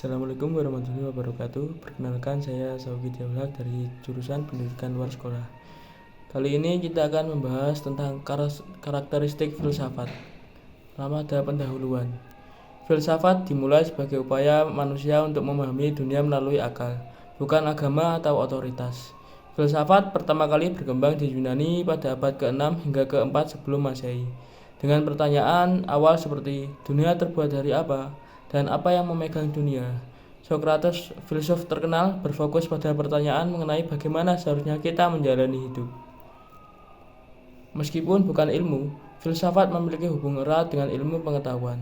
Assalamualaikum warahmatullahi wabarakatuh. Perkenalkan, saya Saugi Diawlak dari jurusan Pendidikan Luar Sekolah. Kali ini kita akan membahas tentang karakteristik filsafat. Pertama ada pendahuluan. Filsafat dimulai sebagai upaya manusia untuk memahami dunia melalui akal, bukan agama atau otoritas. Filsafat pertama kali berkembang di Yunani pada abad ke-6 hingga ke-4 sebelum Masehi, dengan pertanyaan awal seperti dunia terbuat dari apa dan apa yang memegang dunia. Socrates, filsuf terkenal, berfokus pada pertanyaan mengenai bagaimana seharusnya kita menjalani hidup. Meskipun bukan ilmu, filsafat memiliki hubungan erat dengan ilmu pengetahuan.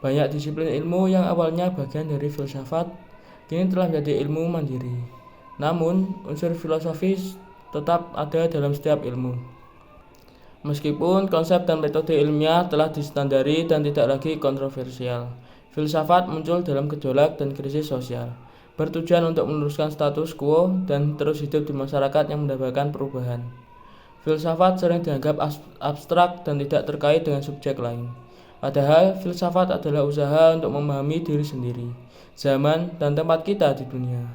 Banyak disiplin ilmu yang awalnya bagian dari filsafat kini telah menjadi ilmu mandiri. Namun, unsur filosofis tetap ada dalam setiap ilmu. Meskipun konsep dan metode ilmiah telah distandari dan tidak lagi kontroversial, filsafat muncul dalam gejolak dan krisis sosial, bertujuan untuk meneruskan status quo dan terus hidup di masyarakat yang mendapatkan perubahan. Filsafat sering dianggap abstrak dan tidak terkait dengan subjek lain. Padahal, filsafat adalah usaha untuk memahami diri sendiri, zaman, dan tempat kita di dunia.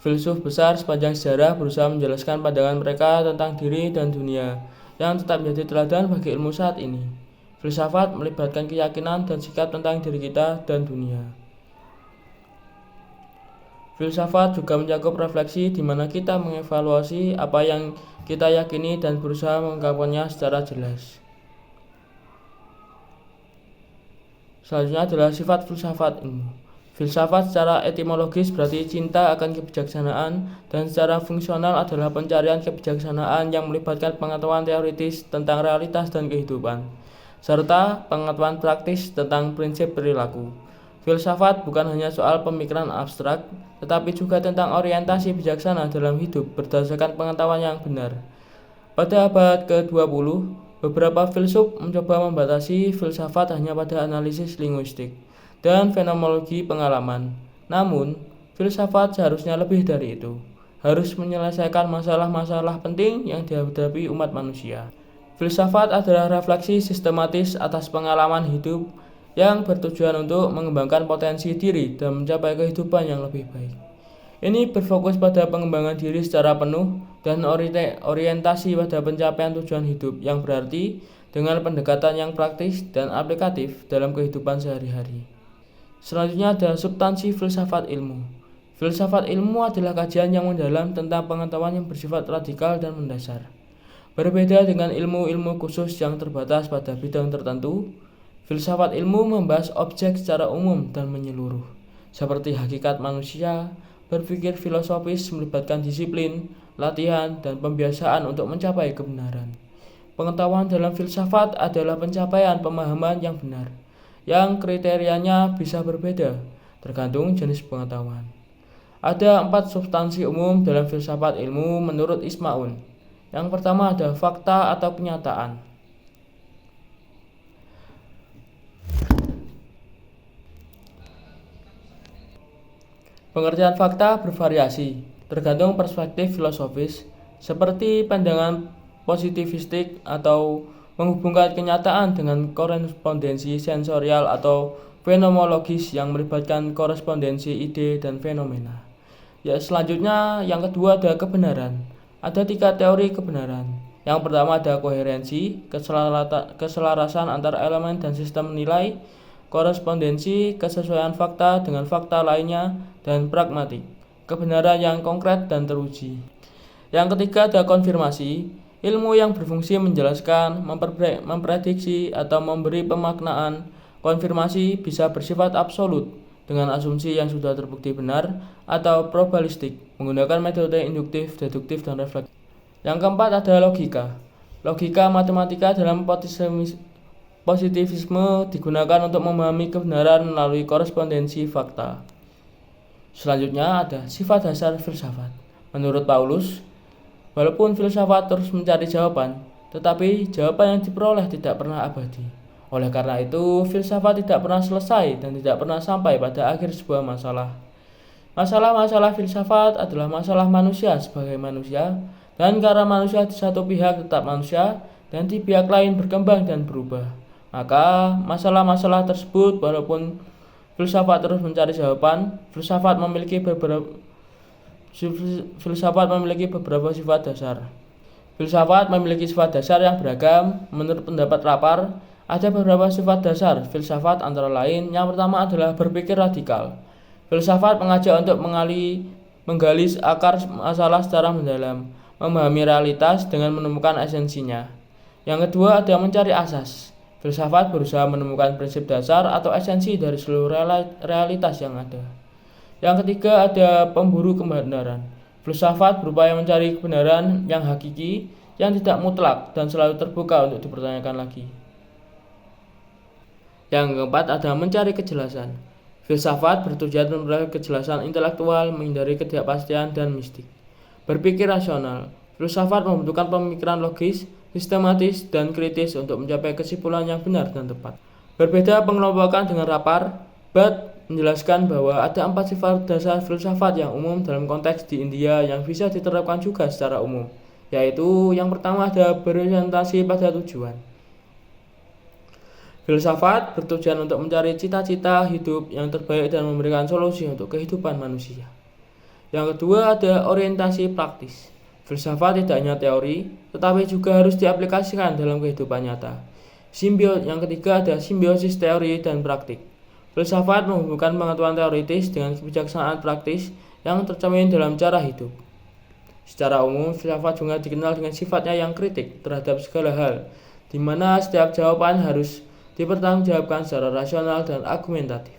Filsuf besar sepanjang sejarah berusaha menjelaskan pandangan mereka tentang diri dan dunia, yang tetap menjadi teladan bagi ilmu saat ini. Filsafat melibatkan keyakinan dan sikap tentang diri kita dan dunia. Filsafat juga mencakup refleksi di mana kita mengevaluasi apa yang kita yakini dan berusaha mengungkapkannya secara jelas. Selanjutnya adalah sifat filsafat ilmu. Filsafat secara etimologis berarti cinta akan kebijaksanaan, dan secara fungsional adalah pencarian kebijaksanaan yang melibatkan pengetahuan teoritis tentang realitas dan kehidupan, serta pengetahuan praktis tentang prinsip perilaku. Filsafat bukan hanya soal pemikiran abstrak, tetapi juga tentang orientasi bijaksana dalam hidup berdasarkan pengetahuan yang benar. Pada abad ke-20, beberapa filsuf mencoba membatasi filsafat hanya pada analisis linguistik dan fenomenologi pengalaman. Namun, filsafat seharusnya lebih dari itu, harus menyelesaikan masalah-masalah penting yang dihadapi umat manusia. Filsafat adalah refleksi sistematis atas pengalaman hidup yang bertujuan untuk mengembangkan potensi diri dan mencapai kehidupan yang lebih baik. Ini berfokus pada pengembangan diri secara penuh dan orientasi pada pencapaian tujuan hidup yang berarti dengan pendekatan yang praktis dan aplikatif dalam kehidupan sehari-hari. Selanjutnya ada substansi filsafat ilmu. Filsafat ilmu adalah kajian yang mendalam tentang pengetahuan yang bersifat radikal dan mendasar. Berbeda dengan ilmu-ilmu khusus yang terbatas pada bidang tertentu, filsafat ilmu membahas objek secara umum dan menyeluruh, seperti hakikat manusia. Berpikir filosofis melibatkan disiplin, latihan, dan pembiasaan untuk mencapai kebenaran. Pengetahuan dalam filsafat adalah pencapaian pemahaman yang benar, yang kriterianya bisa berbeda tergantung jenis pengetahuan. Ada 4 substansi umum dalam filsafat ilmu menurut Ismaun. Yang pertama ada fakta atau kenyataan. Pengertian fakta bervariasi, tergantung perspektif filosofis, seperti pandangan positivistik atau menghubungkan kenyataan dengan korespondensi sensorial atau fenomenologis yang melibatkan korespondensi ide dan fenomena. Selanjutnya yang kedua ada kebenaran. Ada 3 teori kebenaran. Yang pertama ada koherensi, keselarasan antar elemen dan sistem nilai, korespondensi, kesesuaian fakta dengan fakta lainnya, dan pragmatik, kebenaran yang konkret dan teruji. Yang ketiga ada konfirmasi, ilmu yang berfungsi menjelaskan, memprediksi, atau memberi pemaknaan. Konfirmasi bisa bersifat absolut dengan asumsi yang sudah terbukti benar, atau probabilistik menggunakan metode induktif, deduktif, dan reflektif. Yang keempat ada logika. Logika matematika dalam positivisme digunakan untuk memahami kebenaran melalui korespondensi fakta. Selanjutnya ada sifat dasar filsafat. Menurut Paulus, walaupun filsafat terus mencari jawaban, tetapi jawaban yang diperoleh tidak pernah abadi. Oleh karena itu, filsafat tidak pernah selesai dan tidak pernah sampai pada akhir sebuah masalah. Masalah-masalah filsafat adalah masalah manusia sebagai manusia, dan karena manusia di satu pihak tetap manusia dan di pihak lain berkembang dan berubah, maka masalah-masalah tersebut walaupun filsafat terus mencari jawaban. Filsafat memiliki beberapa sifat dasar. Filsafat memiliki sifat dasar yang beragam. Menurut pendapat Rapar, ada beberapa sifat dasar filsafat antara lain. Yang pertama adalah berpikir radikal. Filsafat mengajak untuk menggali akar masalah secara mendalam, memahami realitas dengan menemukan esensinya. Yang kedua ada mencari asas. Filsafat berusaha menemukan prinsip dasar atau esensi dari seluruh realitas yang ada. Yang ketiga ada pemburu kebenaran. Filsafat berupaya mencari kebenaran yang hakiki, yang tidak mutlak dan selalu terbuka untuk dipertanyakan lagi. Yang keempat ada mencari kejelasan. Filsafat bertujuan memperoleh kejelasan intelektual, menghindari ketidakpastian dan mistik. Berpikir rasional. Filsafat membutuhkan pemikiran logis, sistematis, dan kritis untuk mencapai kesimpulan yang benar dan tepat. Berbeda pengelompokan dengan Rapar, Butt menjelaskan bahwa ada 4 sifat dasar filsafat yang umum dalam konteks di India yang bisa diterapkan juga secara umum, yaitu yang pertama ada berorientasi pada tujuan. Filsafat bertujuan untuk mencari cita-cita hidup yang terbaik dan memberikan solusi untuk kehidupan manusia. Yang kedua ada orientasi praktis. Filsafat tidak hanya teori, tetapi juga harus diaplikasikan dalam kehidupan nyata. Yang ketiga ada simbiosis teori dan praktik. Filsafat menghubungkan pengetahuan teoritis dengan kebijaksanaan praktis yang tercermin dalam cara hidup. Secara umum, filsafat juga dikenal dengan sifatnya yang kritik terhadap segala hal, di mana setiap jawaban harus dipertanggungjawabkan secara rasional dan argumentatif.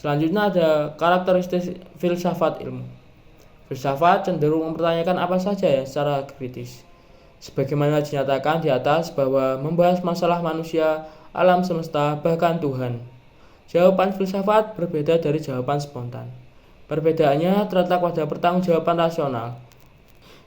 Selanjutnya ada karakteristik filsafat ilmu. Filsafat cenderung mempertanyakan apa saja yang secara kritis. Sebagaimana dinyatakan di atas bahwa membahas masalah manusia, alam semesta, bahkan Tuhan. Jawaban filsafat berbeda dari jawaban spontan. Perbedaannya terletak pada pertanggungjawaban rasional.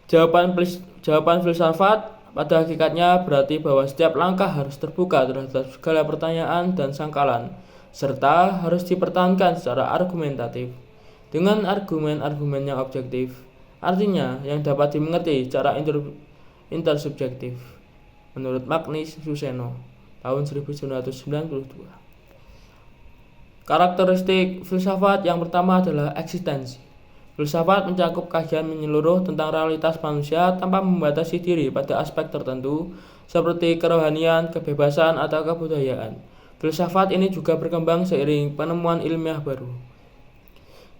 Jawaban filsafat pada hakikatnya berarti bahwa setiap langkah harus terbuka terhadap segala pertanyaan dan sangkalan, serta harus dipertahankan secara argumentatif, dengan argumen-argumen yang objektif, artinya yang dapat dimengerti secara intersubjektif, menurut Magnus Suseno, tahun 1992. Karakteristik filsafat yang pertama adalah eksistensi. Filsafat mencakup kajian menyeluruh tentang realitas manusia tanpa membatasi diri pada aspek tertentu seperti kerohanian, kebebasan, atau kebudayaan. Filsafat ini juga berkembang seiring penemuan ilmiah baru.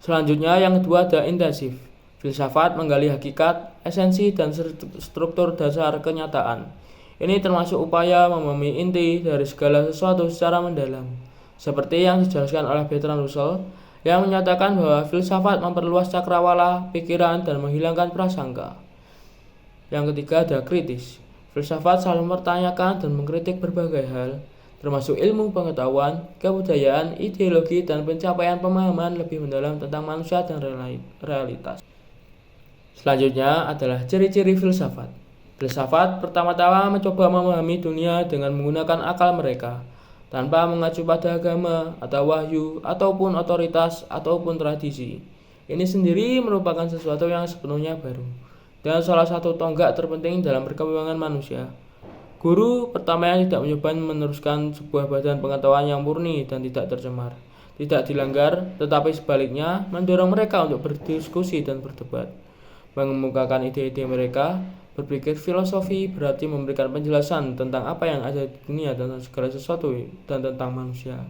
Selanjutnya yang kedua ada intensif. Filsafat menggali hakikat, esensi, dan struktur dasar kenyataan. Ini termasuk upaya memahami inti dari segala sesuatu secara mendalam. Seperti yang dijelaskan oleh Bertrand Russell, yang menyatakan bahwa filsafat memperluas cakrawala pikiran dan menghilangkan prasangka. Yang ketiga ada kritis. Filsafat selalu mempertanyakan dan mengkritik berbagai hal, termasuk ilmu pengetahuan, kebudayaan, ideologi, dan pencapaian pemahaman lebih mendalam tentang manusia dan realitas. Selanjutnya adalah ciri-ciri filsafat. Filsafat pertama-tama mencoba memahami dunia dengan menggunakan akal mereka, tanpa mengacu pada agama atau wahyu ataupun otoritas ataupun tradisi. Ini sendiri merupakan sesuatu yang sepenuhnya baru dan salah satu tonggak terpenting dalam perkembangan manusia. Guru pertama yang tidak mencoba meneruskan sebuah badan pengetahuan yang murni dan tidak tercemar, tidak dilanggar, tetapi sebaliknya mendorong mereka untuk berdiskusi dan berdebat, mengemukakan ide-ide mereka. Berpikir filosofi berarti memberikan penjelasan tentang apa yang ada di dunia dan segala sesuatu dan tentang manusia.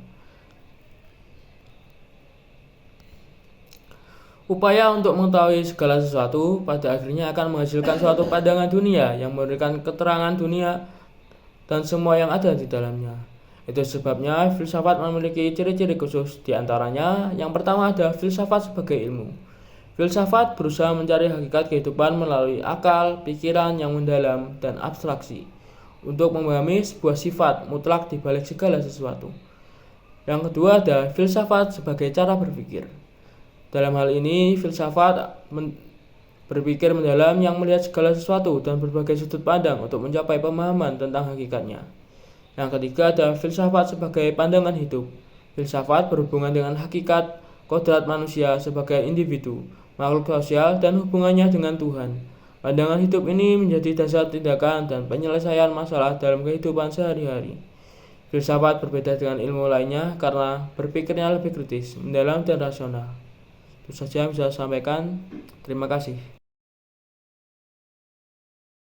Upaya untuk mengetahui segala sesuatu pada akhirnya akan menghasilkan suatu pandangan dunia yang memberikan keterangan dunia dan semua yang ada di dalamnya. Itu sebabnya filsafat memiliki ciri-ciri khusus, di antaranya yang pertama ada filsafat sebagai ilmu. Filsafat berusaha mencari hakikat kehidupan melalui akal, pikiran yang mendalam, dan abstraksi untuk memahami sebuah sifat mutlak di balik segala sesuatu. Yang kedua ada filsafat sebagai cara berpikir. Dalam hal ini, filsafat berpikir mendalam yang melihat segala sesuatu dan berbagai sudut pandang untuk mencapai pemahaman tentang hakikatnya. Yang ketiga ada filsafat sebagai pandangan hidup. Filsafat berhubungan dengan hakikat, kodrat manusia sebagai individu, makhluk sosial, dan hubungannya dengan Tuhan. Pandangan hidup ini menjadi dasar tindakan dan penyelesaian masalah dalam kehidupan sehari-hari. Filsafat berbeda dengan ilmu lainnya karena berpikirnya lebih kritis, mendalam, dan rasional. Itu saja yang bisa saya sampaikan. Terima kasih.